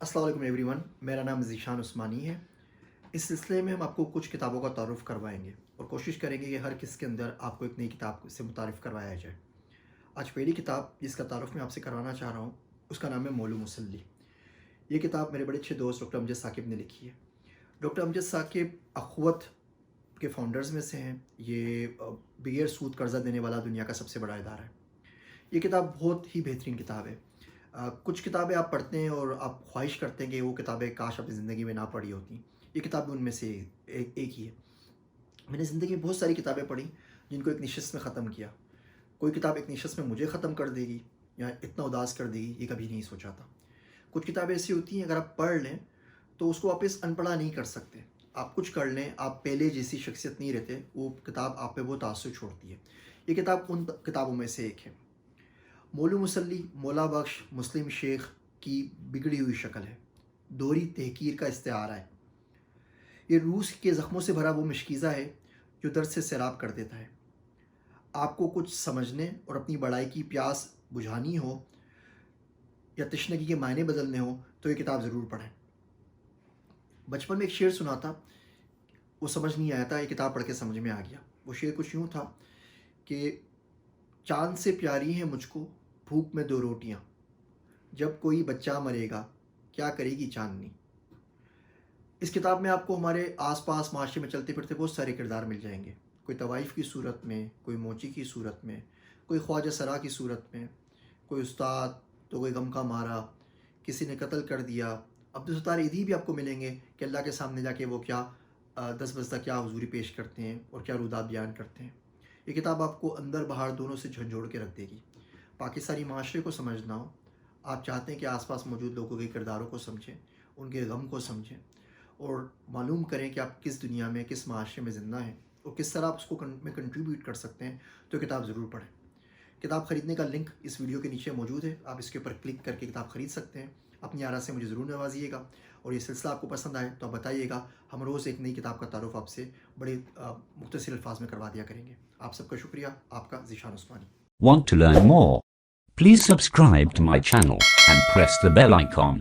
अस्सलाम वालेकुम एवरीवन, मेरा नाम ज़ीशान उस्मानी है। इस सिलसिले में हम आपको कुछ किताबों का तारुफ़ करवाएँगे और कोशिश करेंगे कि हर किसी के अंदर आपको एक नई किताब से मुतारिफ़ करवाया जाए। आज पहली किताब जिसका तारुफ़ मैं आपसे करवाना चाह रहा हूँ, उसका नाम है मौलू मुसल्ली। ये किताब मेरे बड़े अच्छे दोस्त डॉक्टर अमजद साकिब ने लिखी है। डॉक्टर अमजद साकिब अख़वत के फ़ाउंडर्स में से हैं। ये बगैर सूद कर्ज़ा देने वाला दुनिया का सबसे बड़ा इदारा है। ये किताब बहुत ही बेहतरीन किताब है। कुछ किताबें आप पढ़ते हैं और आप ख्वाहिश करते हैं कि वो किताबें काश अपनी ज़िंदगी में ना पढ़ी होती। ये किताब भी उनमें से एक ही है। मैंने ज़िंदगी में बहुत सारी किताबें पढ़ी जिनको एक निशिस्त में ख़त्म किया। कोई किताब एक निशिस्त में मुझे ख़त्म कर देगी या इतना उदास कर देगी, ये कभी नहीं सोचा था। कुछ किताबें ऐसी होती हैं, अगर आप पढ़ लें तो उसको वापस अनपढ़ा नहीं कर सकते। आप कुछ कर लें, आप पहले जैसी शख्सियत नहीं रहते, वो किताब आप पे वो तासुर छोड़ती है। ये किताब उन किताबों में से एक है। मौलू मुसल्ली मौला बख्श मुस्लिम शेख की बिगड़ी हुई शक्ल है, दोहरी तहकीर का इस्तिआरा है। ये रूस के ज़ख्मों से भरा वो मशकीज़ा है जो दर्द से सैराब कर देता है। आपको कुछ समझने और अपनी बड़ाई की प्यास बुझानी हो या तशनगी के मायने बदलने हो तो ये किताब ज़रूर पढ़ें। बचपन में एक शेर सुना था, वो समझ नहीं आया था, ये किताब पढ़ के समझ में आ गया। वो शेर कुछ यूँ था कि चाँद से प्यारी हैं मुझको भूख में 2 रोटियाँ, जब कोई बच्चा मरेगा क्या करेगी चाँदनी। इस किताब में आपको हमारे आस-पास माशरे में चलते फिरते बहुत सारे किरदार मिल जाएँगे। कोई तवाइफ़ की सूरत में, कोई मोची की सूरत में, कोई ख्वाजा सरा की सूरत में, कोई उस्ताद तो कोई गम का मारा, किसी ने कत्ल कर दिया। अब्दुल सत्तार ईधी भी आपको मिलेंगे कि अल्लाह के सामने जाके वो क्या 10 बजे तक क्या हुज़ूरी पेश करते हैं और क्या रुदात बयान करते हैं। ये किताब आपको अंदर बाहर दोनों से झंझोड़ के रख देगी। पाकिस्तानी माशरे को समझना हो, आप चाहते हैं कि आस-पास मौजूद लोगों के किरदारों को समझें, उनके गम को समझें और मालूम करें कि आप किस दुनिया में, किस माशरे में ज़िंदा हैं और किस तरह आप उसको कंट्रीब्यूट कर सकते हैं, तो किताब ज़रूर पढ़ें। किताब ख़रीदने का लिंक इस वीडियो के नीचे मौजूद है, आप इसके ऊपर क्लिक करके किताब ख़रीद सकते हैं। अपनी आरा से मुझे ज़रूर नवाजिएगा और ये सिलसिला आपको पसंद आए तो आप बताइएगा। हम रोज़ एक नई किताब का तारुफ़ आपसे बड़े मुख्तसर अल्फाज में करवा दिया करेंगे। आप सबका शुक्रिया, आपका ज़ीशान उस्मानी। Want to learn more? Please subscribe to my channel and press the bell icon.